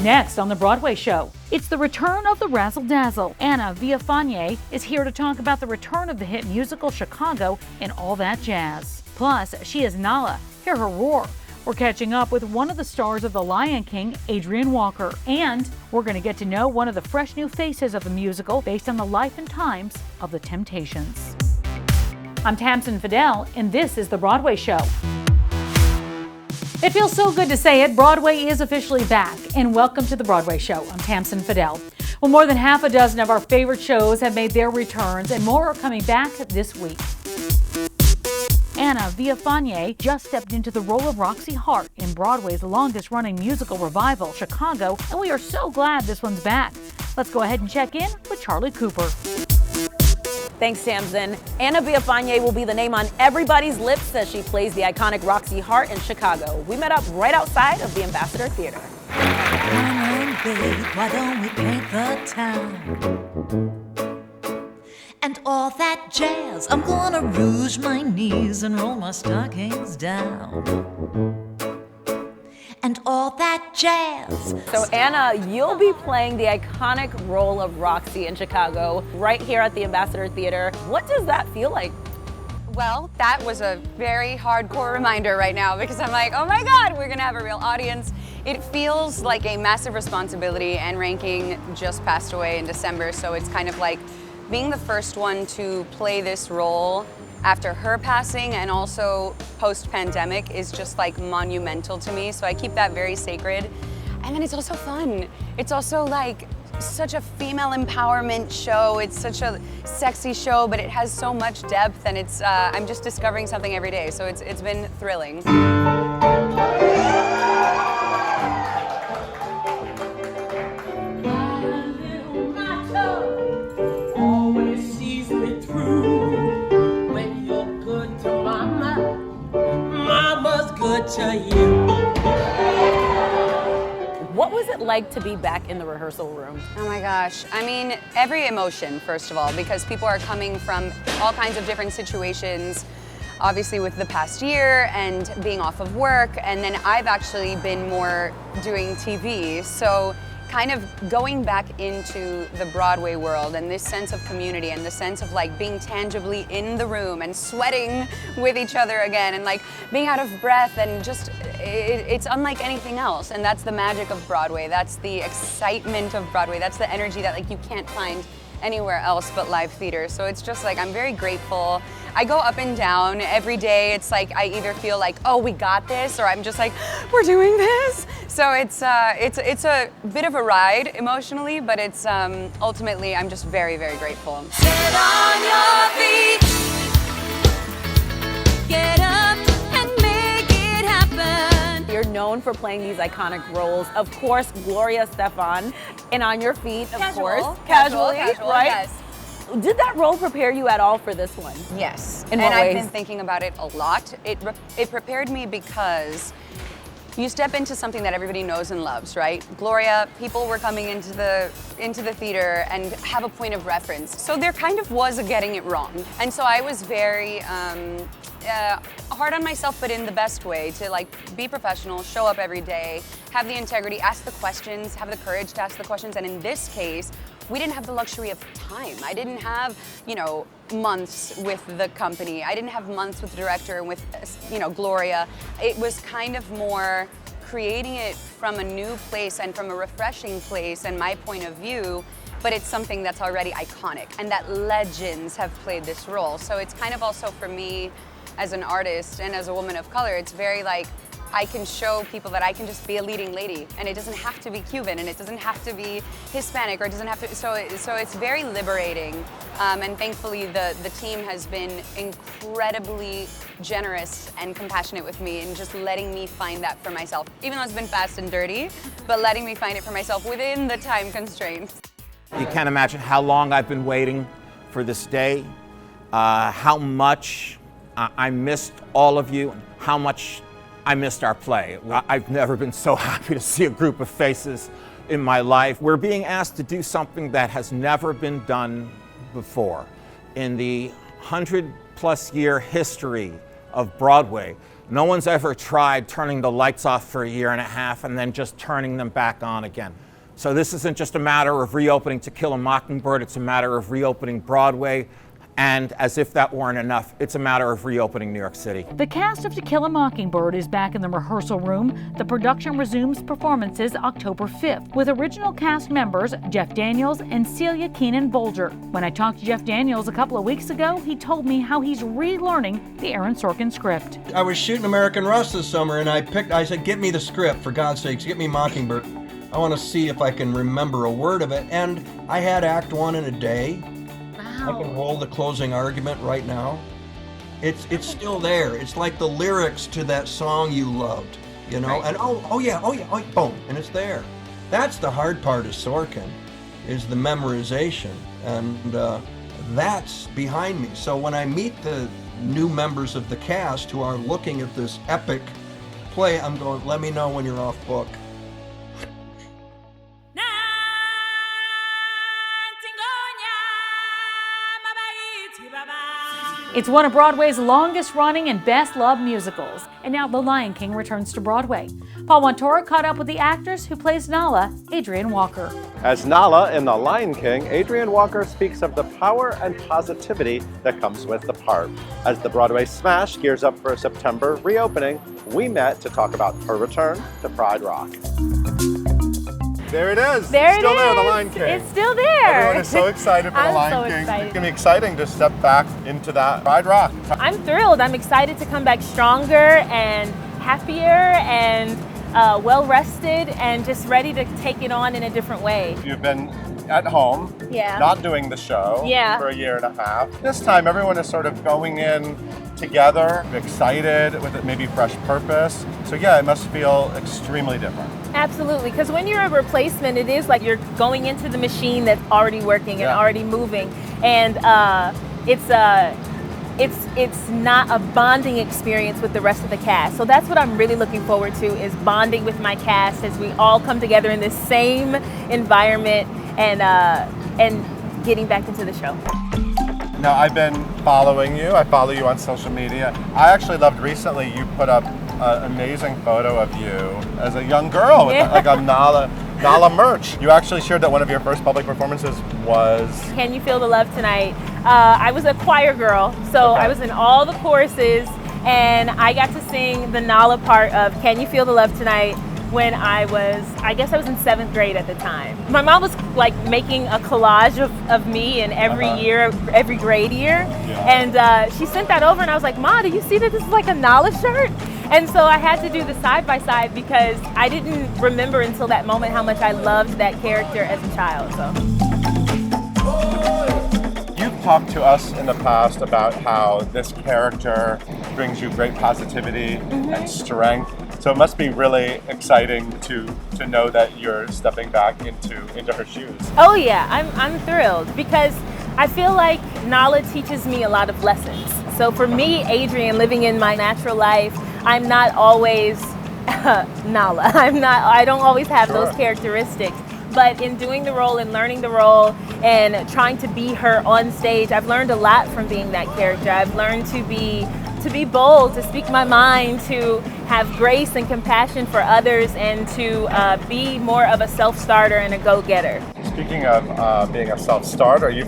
Next on the Broadway show, it's the return of the Razzle Dazzle. Anna Villafañe is here to talk about the return of the hit musical Chicago and all that jazz. Plus, she is Nala. Hear her roar. We're catching up with one of the stars of The Lion King, Adrian Walker. And we're going to get to know one of the fresh new faces of the musical based on the life and times of the Temptations. I'm Tamsen Fadal, and this is the Broadway show. It feels so good to say it. Broadway is officially back, and welcome to the Broadway show. I'm Tamsen Fadal. Well, more than half a dozen of our favorite shows have made their returns, and more are coming back this week. Anna Villafañe just stepped into the role of Roxy Hart in Broadway's longest-running musical revival, Chicago, and we are so glad this one's back. Let's go ahead and check in with Charlie Cooper. Thanks, Tamsen. Anna Villafañe will be the name on everybody's lips as she plays the iconic Roxy Hart in Chicago. We met up right outside of the Ambassador Theater. Come on, babe, why don't we paint the town? And all that jazz, I'm gonna rouge my knees and roll my stockings down. And all that jazz. So Anna, you'll be playing the iconic role of Roxy in Chicago right here at the Ambassador Theater. What does that feel like? Well, that was a very hardcore reminder right now because I'm like, oh my God, we're gonna have a real audience. It feels like a massive responsibility, and Ranking just passed away in December, so it's kind of like being the first one to play this role after her passing and also post-pandemic is just like monumental to me, so I keep that very sacred. And then it's also fun. It's also like such a female empowerment show. It's such a sexy show, but it has so much depth, and it's I'm just discovering something every day, so it's been thrilling. To you. What was it like to be back in the rehearsal room? Oh my gosh. I mean, every emotion, first of all, because people are coming from all kinds of different situations, obviously with the past year and being off of work, and then I've actually been more doing TV, so kind of going back into the Broadway world and this sense of community and the sense of like being tangibly in the room and sweating with each other again and like being out of breath, and just it's unlike anything else. And that's the magic of Broadway. That's the excitement of Broadway. That's the energy that like you can't find anywhere else but live theater. So it's just like I'm very grateful. I go up and down every day. It's like I either feel like, oh, we got this, or I'm just like, we're doing this. So it's a bit of a ride emotionally, but it's ultimately I'm just very, very grateful. Get on your feet. Get up and make it happen. You're known for playing these iconic roles. Of course, Gloria Estefan, and On Your Feet, of course. Casually, right? Yes. Did that role prepare you at all for this one? Yes. In what and ways? I've been thinking about it a lot. It prepared me because you step into something that everybody knows and loves, right? Gloria, people were coming into the theater and have a point of reference. So there kind of was a getting it wrong. And so I was very hard on myself, but in the best way, to like be professional, show up every day, have the integrity, ask the questions, have the courage to ask the questions. And in this case, we didn't have the luxury of time. I didn't have, months with the company. I didn't have months with the director and with, Gloria. It was kind of more creating it from a new place and from a refreshing place and my point of view, but it's something that's already iconic and that legends have played this role. So it's kind of also for me as an artist and as a woman of color, it's very like, I can show people that I can just be a leading lady, and it doesn't have to be Cuban, and it doesn't have to be Hispanic, or it doesn't have to, so it's very liberating, and thankfully the team has been incredibly generous and compassionate with me and just letting me find that for myself, even though it's been fast and dirty, but letting me find it for myself within the time constraints. You can't imagine how long I've been waiting for this day, how much I missed all of you, and how much I missed our play. I've never been so happy to see a group of faces in my life. We're being asked to do something that has never been done before. In the 100+ year history of Broadway, No one's ever tried turning the lights off for a year and a half and then just turning them back on again. So this isn't just a matter of reopening To Kill a Mockingbird, it's a matter of reopening Broadway. And as if that weren't enough, it's a matter of reopening New York City. The cast of To Kill a Mockingbird is back in the rehearsal room. The production resumes performances October 5th with original cast members Jeff Daniels and Celia Keenan Bolger. When I talked to Jeff Daniels a couple of weeks ago, he told me how he's relearning the Aaron Sorkin script. I was shooting American Rust this summer, and I said, get me the script, for God's sakes, get me Mockingbird. I want to see if I can remember a word of it. And I had Act 1 in a day. I can roll the closing argument right now. It's still there. It's like the lyrics to that song you loved, you know? And oh yeah, boom, and it's there. That's the hard part of Sorkin, is the memorization, and that's behind me. So when I meet the new members of the cast who are looking at this epic play, I'm going, let me know when you're off book. It's one of Broadway's longest running and best loved musicals. And now The Lion King returns to Broadway. Paul Wontorek caught up with the actress who plays Nala, Adrienne Walker. As Nala in The Lion King, Adrienne Walker speaks of the power and positivity that comes with the part. As the Broadway smash gears up for a September reopening, we met to talk about her return to Pride Rock. There it is. There it's still it there, is. The Lion King. It's still there. Everyone is so excited for The Lion King. Excited. It's going to be exciting to step back into that Pride Rock. I'm thrilled. I'm excited to come back stronger and happier and well rested and just ready to take it on in a different way. You've been at home, not doing the show for a year and a half. This time everyone is sort of going in together, excited, with maybe fresh purpose. So yeah, it must feel extremely different. Absolutely, because when you're a replacement, it is like you're going into the machine that's already working and already moving, and it's not a bonding experience with the rest of the cast. So that's what I'm really looking forward to, is bonding with my cast as we all come together in this same environment and getting back into the show. Now, I've been following you. I follow you on social media. I actually loved recently you put up an amazing photo of you as a young girl with like a Nala merch. You actually shared that one of your first public performances was Can You Feel the Love Tonight? I was a choir girl, so I was in all the choruses, and I got to sing the Nala part of Can You Feel the Love Tonight when I guess I was in 7th grade at the time. My mom was like making a collage of me in every year, every grade year. And she sent that over and I was like, Ma, do you see that this is like a Nala shirt? And so I had to do the side-by-side because I didn't remember until that moment how much I loved that character as a child. So. You've talked to us in the past about how this character brings you great positivity and strength. So it must be really exciting to know that you're stepping back into her shoes. Oh yeah, I'm thrilled because I feel like Nala teaches me a lot of lessons. So for me, Adrienne, living in my natural life, I'm not always Nala. I don't always have those characteristics. But in doing the role and learning the role and trying to be her on stage, I've learned a lot from being that character. I've learned to be bold, to speak my mind, to have grace and compassion for others, and to be more of a self-starter and a go-getter. Speaking of being a self-starter, you've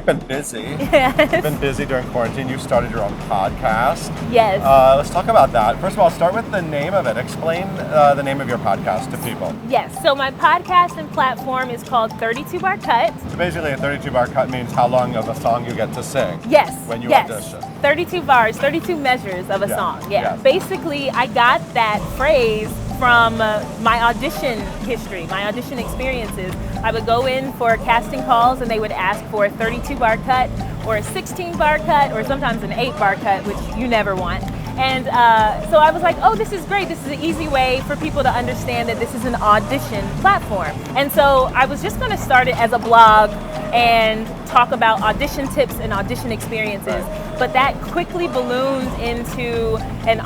been busy. Yes. You've been busy during quarantine. You started your own podcast. Yes. Let's talk about that. First of all, start with the name of it. Explain the name of your podcast to people. Yes. So my podcast and platform is called 32 Bar Cut. So basically, a 32 bar cut means how long of a song you get to sing. Yes. When you audition. 32 bars, 32 measures of a song. Yeah. Yes. Basically, I got that phrase from my audition history, my audition experiences. I would go in for casting calls and they would ask for a 32 bar cut or a 16 bar cut or sometimes an 8 bar cut, which you never want. And so I was like, oh, this is great. This is an easy way for people to understand that this is an audition platform. And so I was just going to start it as a blog and talk about audition tips and audition experiences. But that quickly ballooned into an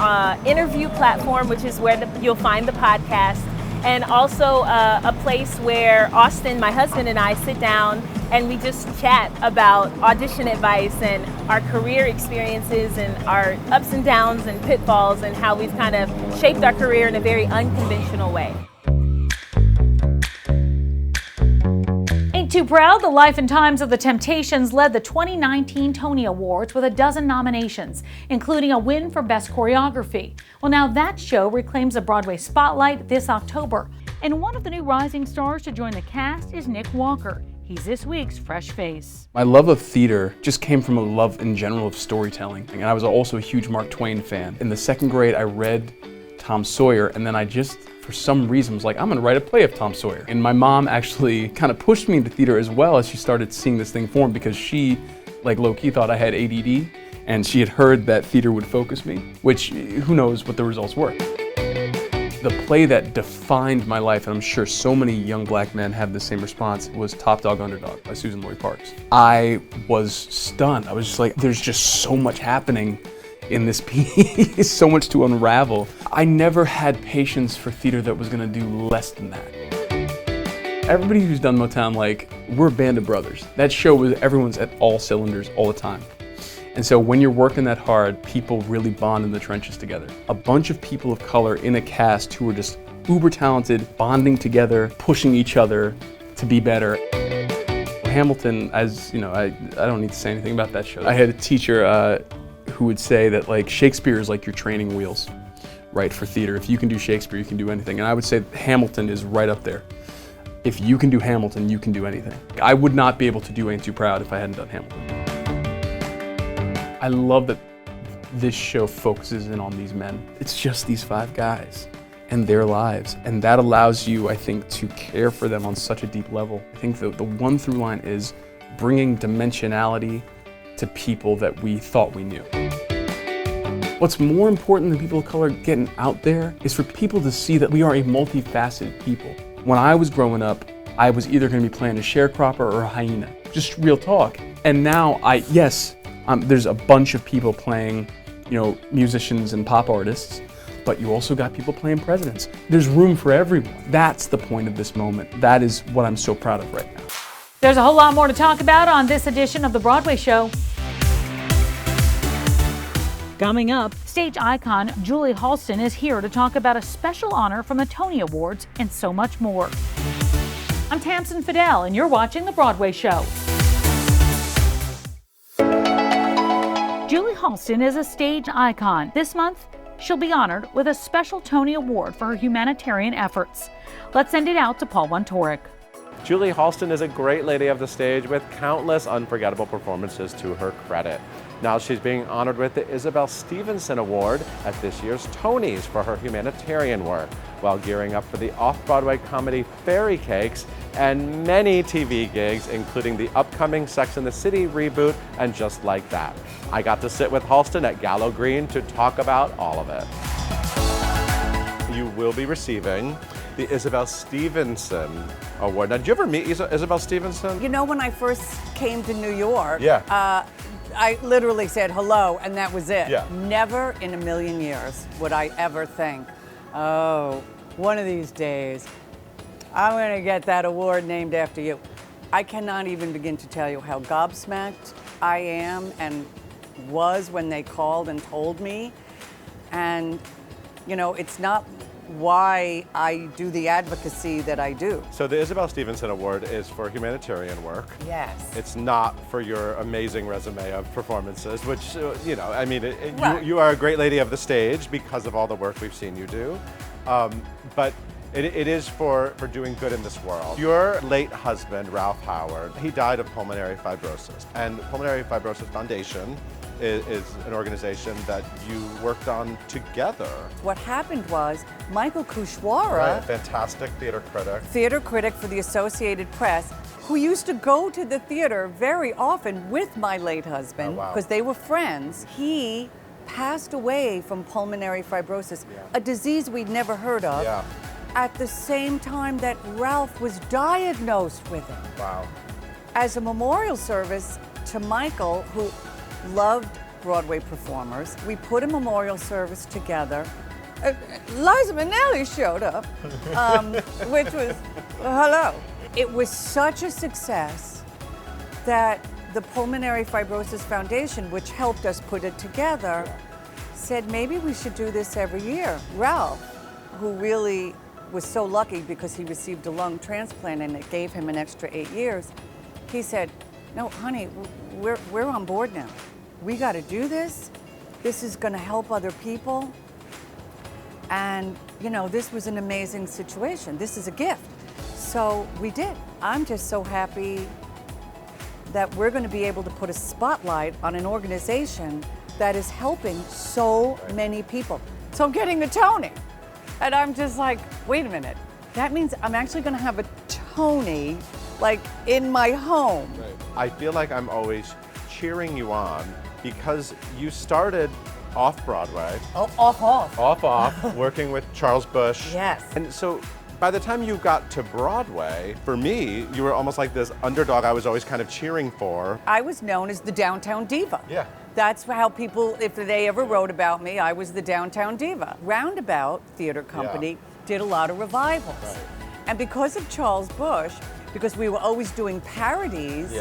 interview platform, which is where you'll find the podcast, and also a place where Austin, my husband, and I sit down and we just chat about audition advice and our career experiences and our ups and downs and pitfalls and how we've kind of shaped our career in a very unconventional way. Ain't Too Proud, The Life and Times of the Temptations led the 2019 Tony Awards with a dozen nominations, including a win for Best Choreography. Well, now that show reclaims a Broadway spotlight this October. And one of the new rising stars to join the cast is Nick Walker. He's this week's fresh face. My love of theater just came from a love in general of storytelling. And I was also a huge Mark Twain fan. In the second grade, I read Tom Sawyer, and then I just, for some reason, was like, I'm gonna write a play of Tom Sawyer. And my mom actually kind of pushed me into theater as well as she started seeing this thing form, because she, like low-key, thought I had ADD, and she had heard that theater would focus me, which who knows what the results were. The play that defined my life, and I'm sure so many young black men have the same response, was Top Dog Underdog by Susan Lloyd Parks. I was stunned. I was just like, there's just so much happening in this piece, so much to unravel. I never had patience for theater that was gonna do less than that. Everybody who's done Motown, like, we're a band of brothers. That show was everyone's at all cylinders all the time. And so when you're working that hard, people really bond in the trenches together. A bunch of people of color in a cast who were just uber talented, bonding together, pushing each other to be better. Hamilton, as you know, I don't need to say anything about that show. I had a teacher who would say that, like, Shakespeare is like your training wheels, right, for theater. If you can do Shakespeare, you can do anything. And I would say Hamilton is right up there. If you can do Hamilton, you can do anything. I would not be able to do Ain't Too Proud if I hadn't done Hamilton. I love that this show focuses in on these men. It's just these 5 guys and their lives. And that allows you, I think, to care for them on such a deep level. I think the one through line is bringing dimensionality to people that we thought we knew. What's more important than people of color getting out there is for people to see that we are a multifaceted people. When I was growing up, I was either going to be playing a sharecropper or a hyena. Just real talk. And now there's a bunch of people playing, you know, musicians and pop artists, but you also got people playing presidents. There's room for everyone. That's the point of this moment. That is what I'm so proud of right now. There's a whole lot more to talk about on this edition of The Broadway Show. Coming up, stage icon Julie Halston is here to talk about a special honor from the Tony Awards and so much more. I'm Tamsen Fidel, and you're watching The Broadway Show. Julie Halston is a stage icon. This month, she'll be honored with a special Tony Award for her humanitarian efforts. Let's send it out to Paul Wontorek. Julie Halston is a great lady of the stage with countless unforgettable performances to her credit. Now she's being honored with the Isabel Stevenson Award at this year's Tonys for her humanitarian work, while gearing up for the off-Broadway comedy Fairy Cakes and many TV gigs, including the upcoming Sex and the City reboot and Just Like That. I got to sit with Halston at Gallo Green to talk about all of it. You will be receiving the Isabel Stevenson Award. Now, did you ever meet Isabel Stevenson? You know, when I first came to New York, yeah. I literally said hello, and that was it. Yeah. Never in a million years would I ever think, oh, one of these days, I'm gonna get that award named after you. I cannot even begin to tell you how gobsmacked I am and was when they called and told me. And, you know, it's not why I do the advocacy that I do. So the Isabel Stevenson Award is for humanitarian work. Yes. It's not for your amazing resume of performances, which, you know, I mean, Right. you are a great lady of the stage because of all the work we've seen you do. But it is for doing good in this world. Your late husband, Ralph Howard, he died of pulmonary fibrosis. And Pulmonary Fibrosis Foundation is an organization that you worked on together. What happened was Michael Kuchwara, Right, fantastic theater critic for the Associated Press, who used to go to the theater very often with my late husband because they were friends. He passed away from pulmonary fibrosis, a disease we'd never heard of, at the same time that Ralph was diagnosed with it. Wow. As a memorial service to Michael, who loved Broadway performers, we put a memorial service together. Liza Minnelli showed up, which was, hello. It was such a success that the Pulmonary Fibrosis Foundation, which helped us put it together, said maybe we should do this every year. Ralph, who really was so lucky because he received a lung transplant and it gave him an extra 8 years, he said, no, honey, we're on board now. We got to do this. This is going to help other people. And, you know, this was an amazing situation. This is a gift. So we did. I'm just so happy that we're going to be able to put a spotlight on an organization that is helping so many people. So I'm getting the Tony. And I'm just like, wait a minute. That means I'm actually going to have a Tony, like, in my home. I feel like I'm always cheering you on because you started off-Broadway. Oh, off. Off, working with Charles Busch. Yes. And so by the time you got to Broadway, for me, you were almost like this underdog I was always kind of cheering for. I was known as the Downtown Diva. Yeah. That's how people, if they ever wrote about me, I was the Downtown Diva. Roundabout Theater Company did a lot of revivals. Right. And because of Charles Busch, because we were always doing parodies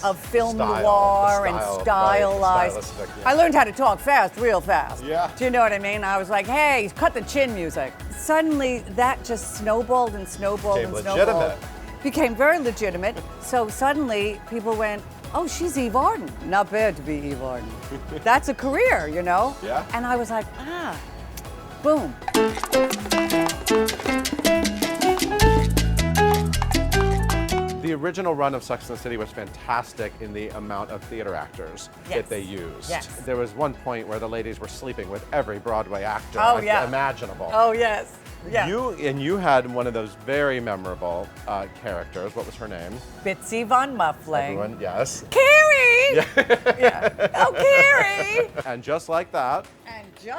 of film noir and stylized. I learned how to talk fast, real fast. Yeah. Do you know what I mean? I was like, hey, cut the chin music. Suddenly that just snowballed and snowballed and snowballed. Legitimate. Became very legitimate. So suddenly people went, oh, she's Eve Arden. Not bad to be Eve Arden. That's a career, you know? Yeah. And I was like, boom. The original run of Sex and the City was fantastic in the amount of theater actors that they used. Yes. There was one point where the ladies were sleeping with every Broadway actor imaginable. Oh, yes. Yeah. You had one of those very memorable characters. What was her name? Bitsy Von Muffling. Everyone, yes. Carrie! Yeah. Oh, Carrie! And just like that.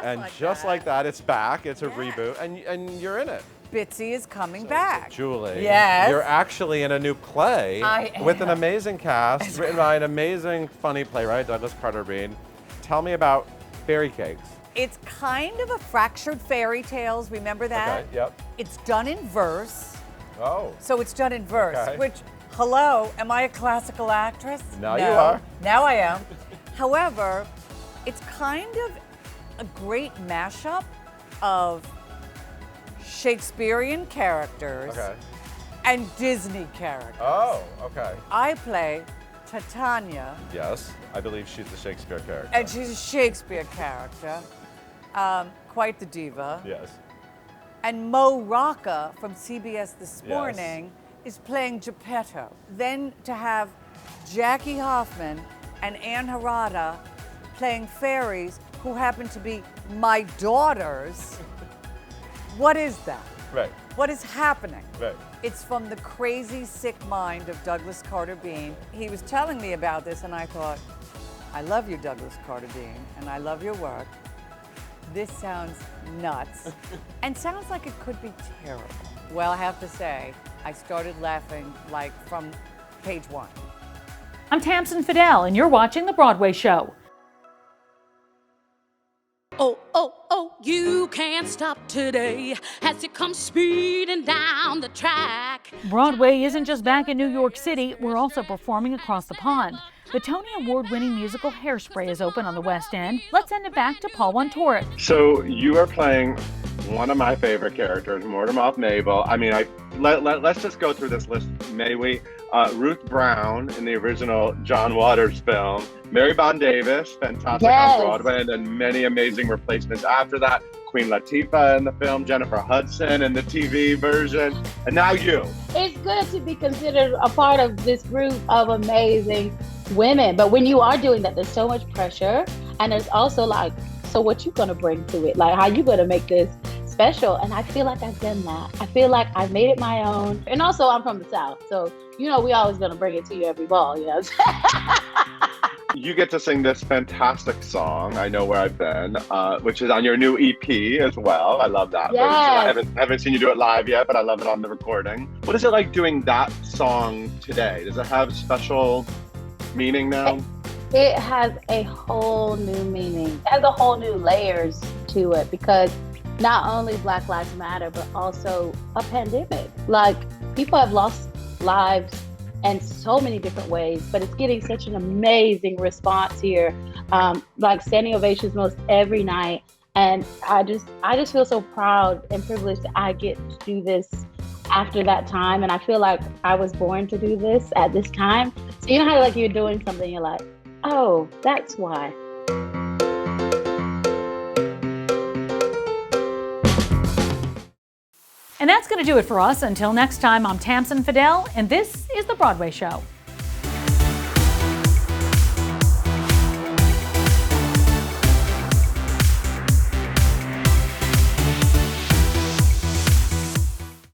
And just like that, it's back. It's a reboot, and you're in it. Bitsy is coming back. Julie, Yes. you're actually in a new play with an amazing cast, written by an amazing, funny playwright, Douglas Carter Bean. Tell me about Fairy Cakes. It's kind of a fractured fairy tales. Remember that? Okay, yep. It's done in verse. Oh. So it's done in verse, Okay. which, hello, am I a classical actress? Now you are. Now I am. However, it's kind of a great mashup of Shakespearean characters and Disney characters. Oh, okay. I play Titania. Yes, I believe she's the Shakespeare character. And she's a Shakespeare character, quite the diva. Yes. And Mo Rocca from CBS This Morning is playing Geppetto. Then to have Jackie Hoffman and Ann Harada playing fairies who happen to be my daughters. What is that? Right. What is happening? Right. It's from the crazy, sick mind of Douglas Carter Bean. He was telling me about this and I thought, I love you, Douglas Carter Bean, and I love your work. This sounds nuts and sounds like it could be terrible. Well, I have to say, I started laughing like from page 1. I'm Tamsin Fidel, and you're watching The Broadway Show. Oh, oh, oh, you can't stop today as it comes speeding down the track. Broadway isn't just back in New York City, we're also performing across the pond. The Tony Award-winning musical Hairspray is open on the West End. Let's send it back to Paul Wontorek. So you are playing one of my favorite characters, Mortimer Mabel. I mean, let's just go through this list, may we? Ruth Brown in the original John Waters film, Mary Bond Davis, fantastic on Broadway, and then many amazing replacements after that. Queen Latifah in the film, Jennifer Hudson in the TV version, and now you. It's good to be considered a part of this group of amazing women, but when you are doing that, there's so much pressure, and there's also like, so what you gonna bring to it? Like, how you gonna make this special? And I feel like I've done that. I feel like I've made it my own. And also I'm from the South, so you know we always gonna bring it to you every ball, you know. You get to sing this fantastic song, I Know Where I've Been, which is on your new EP as well. I love that version. I haven't seen you do it live yet, but I love it on the recording. What is it like doing that song today? Does it have special meaning now? It has a whole new meaning. It has a whole new layers to it because not only Black Lives Matter, but also a pandemic. Like, people have lost lives in so many different ways, but it's getting such an amazing response here. Like standing ovations most every night. And I just feel so proud and privileged that I get to do this after that time. And I feel like I was born to do this at this time. So you know how like you're doing something, you're like, oh, that's why. And that's going to do it for us. Until next time, I'm Tamsen Fadal, and this is The Broadway Show.